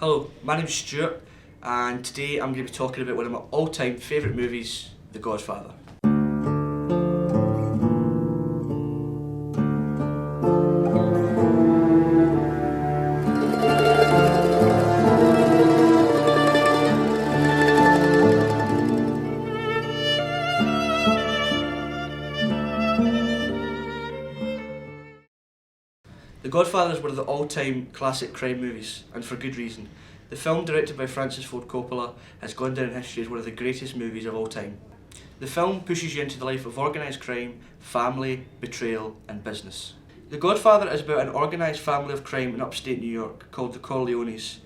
Hello, my name's Stuart, and today I'm going to be talking about one of my all-time favourite movies, The Godfather. The Godfather is one of the all-time classic crime movies, and for good reason. The film, directed by Francis Ford Coppola, has gone down in history as one of the greatest movies of all time. The film pushes you into the life of organised crime, family, betrayal and business. The Godfather is about an organised family of crime in upstate New York called the Corleones.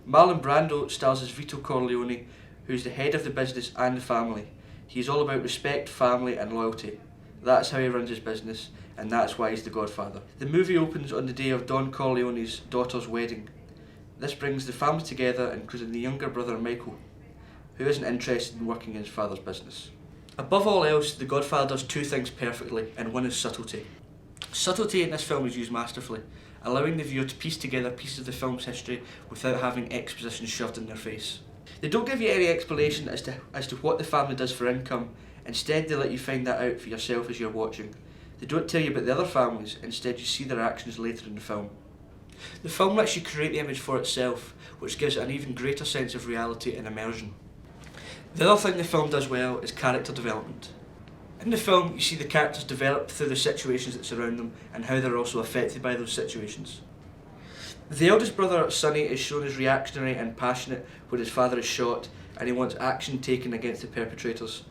Marlon Brando stars as Vito Corleone, who is the head of the business and the family. He is all about respect, family and loyalty. That's how he runs his business, and that's why he's the Godfather. The movie opens on the day of Don Corleone's daughter's wedding. This brings the family together, including the younger brother Michael, who isn't interested in working in his father's business. Above all else, the Godfather does two things perfectly, and one is subtlety. Subtlety in this film is used masterfully, allowing the viewer to piece together pieces of the film's history without having exposition shoved in their face. They don't give you any explanation as to what the family does for income. Instead, they let you find that out for yourself as you're watching. They don't tell you about the other families, instead you see their actions later in the film. The film lets you create the image for itself, which gives it an even greater sense of reality and immersion. The other thing the film does well is character development. In the film, you see the characters develop through the situations that surround them and how they're also affected by those situations. The eldest brother, Sonny, is shown as reactionary and passionate when his father is shot, and he wants action taken against the perpetrators.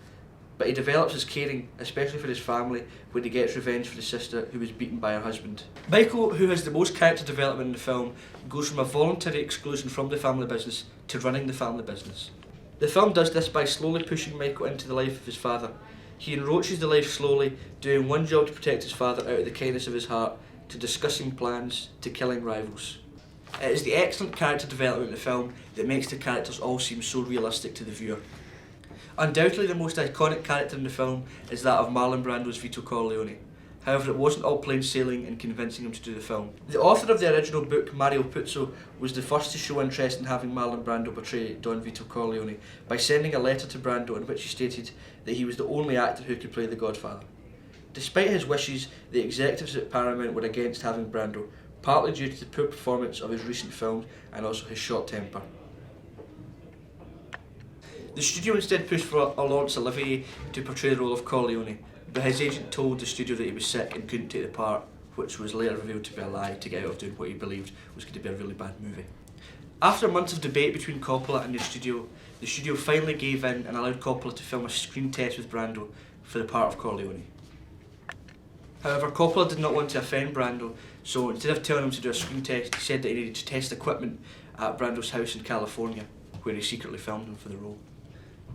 But he develops as caring, especially for his family, when he gets revenge for his sister who was beaten by her husband. Michael, who has the most character development in the film, goes from a voluntary exclusion from the family business to running the family business. The film does this by slowly pushing Michael into the life of his father. He enroaches the life slowly, doing one job to protect his father out of the kindness of his heart, to discussing plans, to killing rivals. It is the excellent character development in the film that makes the characters all seem so realistic to the viewer. Undoubtedly the most iconic character in the film is that of Marlon Brando's Vito Corleone. However, it wasn't all plain sailing in convincing him to do the film. The author of the original book, Mario Puzo, was the first to show interest in having Marlon Brando portray Don Vito Corleone by sending a letter to Brando in which he stated that he was the only actor who could play the Godfather. Despite his wishes, the executives at Paramount were against having Brando, partly due to the poor performance of his recent films and also his short temper. The studio instead pushed for Laurence Olivier to portray the role of Corleone, but his agent told the studio that he was sick and couldn't take the part, which was later revealed to be a lie to get out of doing what he believed was going to be a really bad movie. After months of debate between Coppola and the studio finally gave in and allowed Coppola to film a screen test with Brando for the part of Corleone. However, Coppola did not want to offend Brando, so instead of telling him to do a screen test, he said that he needed to test equipment at Brando's house in California, where he secretly filmed him for the role.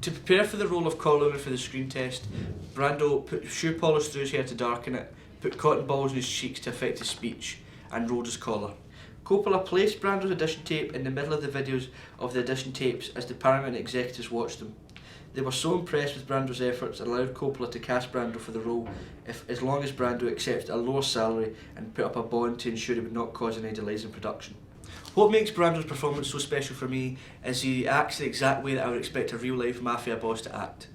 To prepare for the role of Corleone for the screen test, Brando put shoe polish through his hair to darken it, put cotton balls in his cheeks to affect his speech, and rolled his collar. Coppola placed Brando's audition tape in the middle of the videos of the audition tapes as the Paramount executives watched them. They were so impressed with Brando's efforts and allowed Coppola to cast Brando for the role as long as Brando accepted a lower salary and put up a bond to ensure he would not cause any delays in production. What makes Brando's performance so special for me is he acts the exact way that I would expect a real-life mafia boss to act.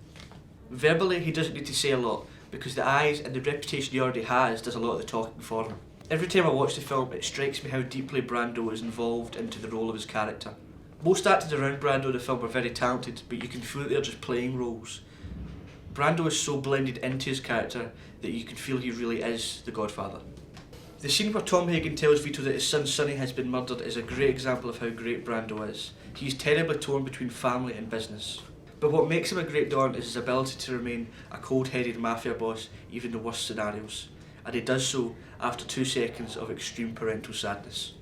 Verbally, he doesn't need to say a lot, because the eyes and the reputation he already has does a lot of the talking for him. Every time I watch the film, it strikes me how deeply Brando is involved into the role of his character. Most actors around Brando in the film are very talented, but you can feel that they're just playing roles. Brando is so blended into his character that you can feel he really is the Godfather. The scene where Tom Hagen tells Vito that his son Sonny has been murdered is a great example of how great Brando is. He's terribly torn between family and business. But what makes him a great Don is his ability to remain a cold-headed mafia boss even in the worst scenarios, and he does so after 2 seconds of extreme parental sadness.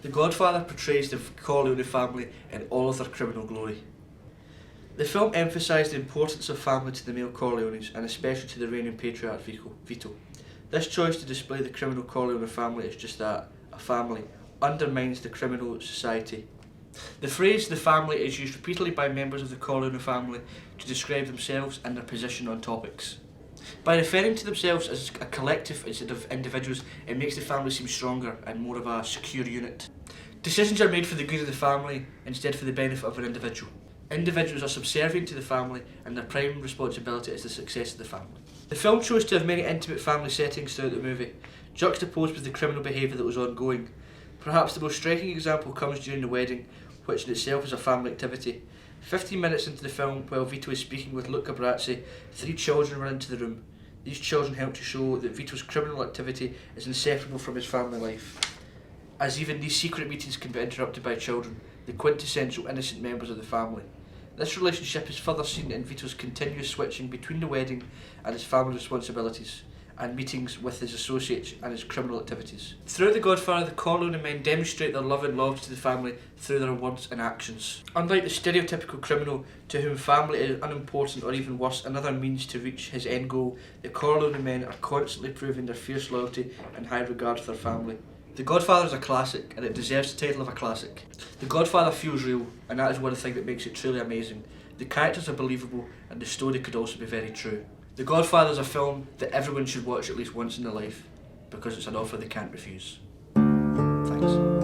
The Godfather portrays the Corleone family in all of their criminal glory. The film emphasised the importance of family to the male Corleones, and especially to the reigning patriarch Vito. This choice to display the criminal Corleone family as just that, a family, undermines the criminal society. The phrase "the family" is used repeatedly by members of the Corleone family to describe themselves and their position on topics. By referring to themselves as a collective instead of individuals, it makes the family seem stronger and more of a secure unit. Decisions are made for the good of the family instead for the benefit of an individual. Individuals are subservient to the family and their prime responsibility is the success of the family. The film chose to have many intimate family settings throughout the movie, juxtaposed with the criminal behaviour that was ongoing. Perhaps the most striking example comes during the wedding, which in itself is a family activity. 15 minutes into the film, while Vito is speaking with Luca Brasi, 3 children run into the room. These children help to show that Vito's criminal activity is inseparable from his family life, as even these secret meetings can be interrupted by children, the quintessential innocent members of the family. This relationship is further seen in Vito's continuous switching between the wedding and his family responsibilities, and meetings with his associates and his criminal activities. Throughout The Godfather, the Corleone men demonstrate their love and loyalty to the family through their words and actions. Unlike the stereotypical criminal to whom family is unimportant or even worse, another means to reach his end goal, the Corleone men are constantly proving their fierce loyalty and high regard for their family. The Godfather is a classic, and it deserves the title of a classic. The Godfather feels real, and that is one thing that makes it truly amazing. The characters are believable, and the story could also be very true. The Godfather is a film that everyone should watch at least once in their life, because it's an offer they can't refuse. Thanks.